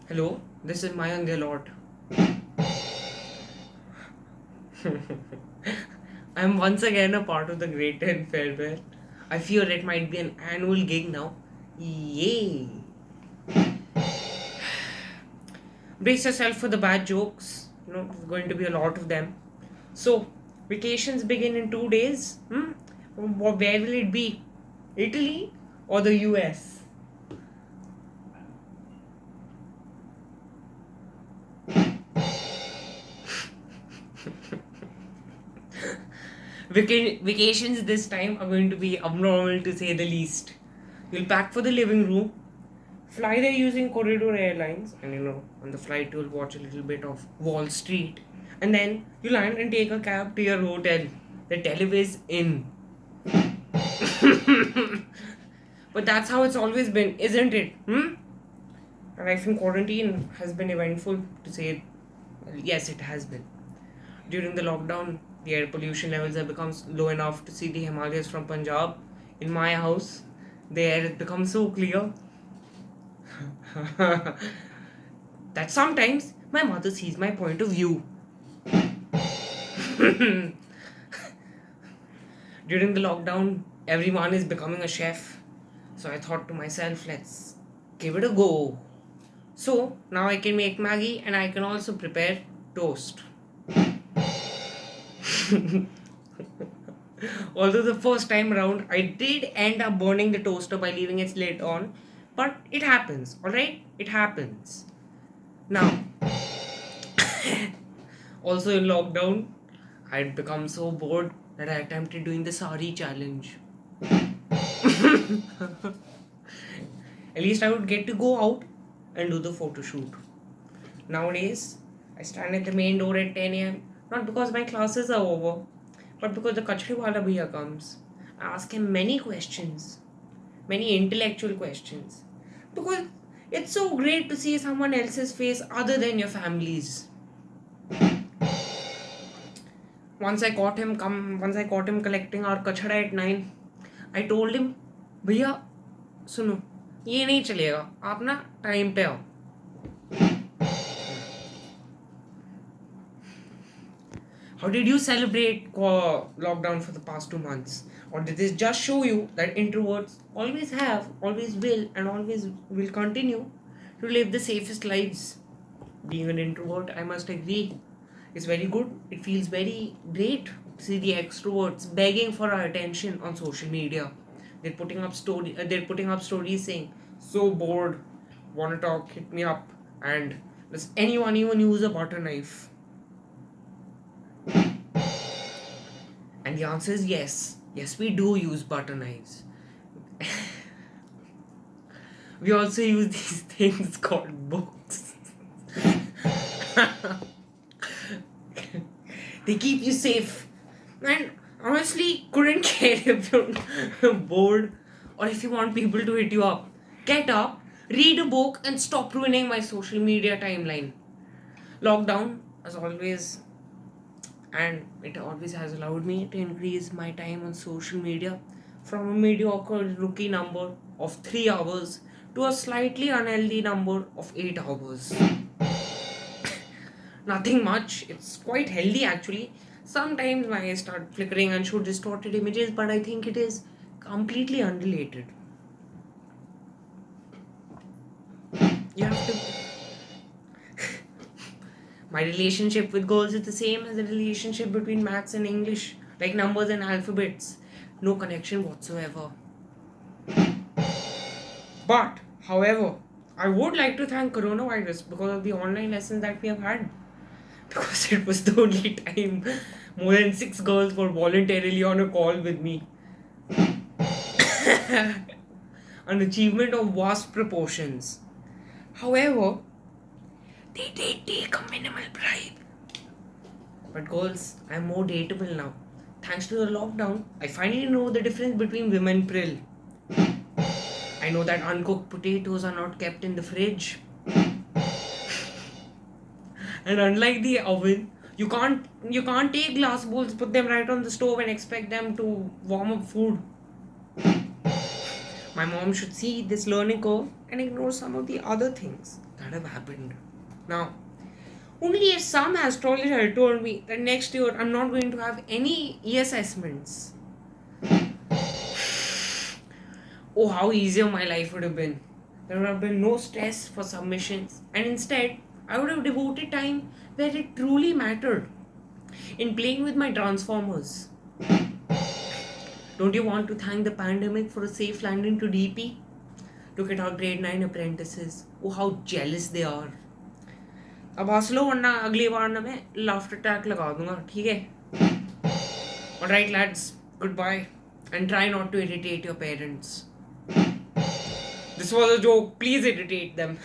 Hello, this is Mayank Gelot. I'm once again a part of the Great and Farewell. I fear it might be an annual gig now. Yay! Brace yourself for the bad jokes. There's going to be a lot of them. So, vacations begin in 2 days. Where will it be? Italy or the US? Vacations this time are going to be abnormal to say the least. You'll pack for the living room, fly there using Corridor Airlines, and on the flight you'll watch a little bit of Wall Street, and then you land and take a cab to your hotel. The Televis Inn. But that's how it's always been, isn't it? Life in quarantine has been eventful, to say. Well, yes, it has been. During the lockdown, the air pollution levels have become low enough to see the Himalayas from Punjab. In my house, the air has become so clear that sometimes my mother sees my point of view. During the lockdown, everyone is becoming a chef. So I thought to myself, let's give it a go. So now I can make Maggie and I can also prepare toast. Although the first time around I did end up burning the toaster by leaving its lid on, but it happens, alright? It happens. Now, also in lockdown, I'd become so bored that I attempted doing the sari challenge. At least I would get to go out and do the photo shoot. Nowadays, I stand at the main door at 10 a.m. not because my classes are over, but because the kachre wala bhaiya comes. I ask him many questions, many intellectual questions, because it's so great to see someone else's face other than your family's. Once I caught him collecting our kachra at 9, I told him, भैया सुनो, ये नहीं चलेगा, आप ना time पे आओ. How did you celebrate lockdown for the past 2 months? Or did this just show you that introverts always have, always will, and always will continue to live the safest lives? Being an introvert, I must agree, is very good. It feels very great to see the extroverts begging for our attention on social media. They're putting up stories saying, "So bored, wanna talk? Hit me up." And does anyone even use a butter knife? And the answer is yes. Yes, we do use butter knives. We also use these things called books. They keep you safe. And honestly, couldn't care if you're bored or if you want people to hit you up. Get up, read a book, and stop ruining my social media timeline. Lockdown, as always, and it always has allowed me to increase my time on social media from a mediocre rookie number of 3 hours to a slightly unhealthy number of 8 hours. Nothing much, it's quite healthy actually. Sometimes my eyes start flickering and show distorted images, but I think it is completely unrelated. You have to. My relationship with girls is the same as the relationship between maths and English, like numbers and alphabets. No connection whatsoever. But, however, I would like to thank coronavirus because of the online lessons that we have had. Because it was the only time more than 6 girls were voluntarily on a call with me. An achievement of vast proportions. However, they did take a minimal bribe. But girls, I'm more dateable now. Thanks to the lockdown, I finally know the difference between women prill. I know that uncooked potatoes are not kept in the fridge. And unlike the oven, you can't take glass bowls, put them right on the stove and expect them to warm up food. My mom should see this learning curve and ignore some of the other things that have happened. Now, only if some astrologer had told me that next year I'm not going to have any e-assessments. Oh, how easier my life would have been. There would have been no stress for submissions, and instead, I would have devoted time where it truly mattered, in playing with my transformers. Don't you want to thank the pandemic for a safe landing to DP? Look at our grade 9 apprentices. Oh, how jealous they are. अब हंस लो वरना अगली बार ना मैं laughter tag लगा दूंगा, ठीक है? Alright lads, goodbye, and try not to irritate your parents. This was a joke, please irritate them.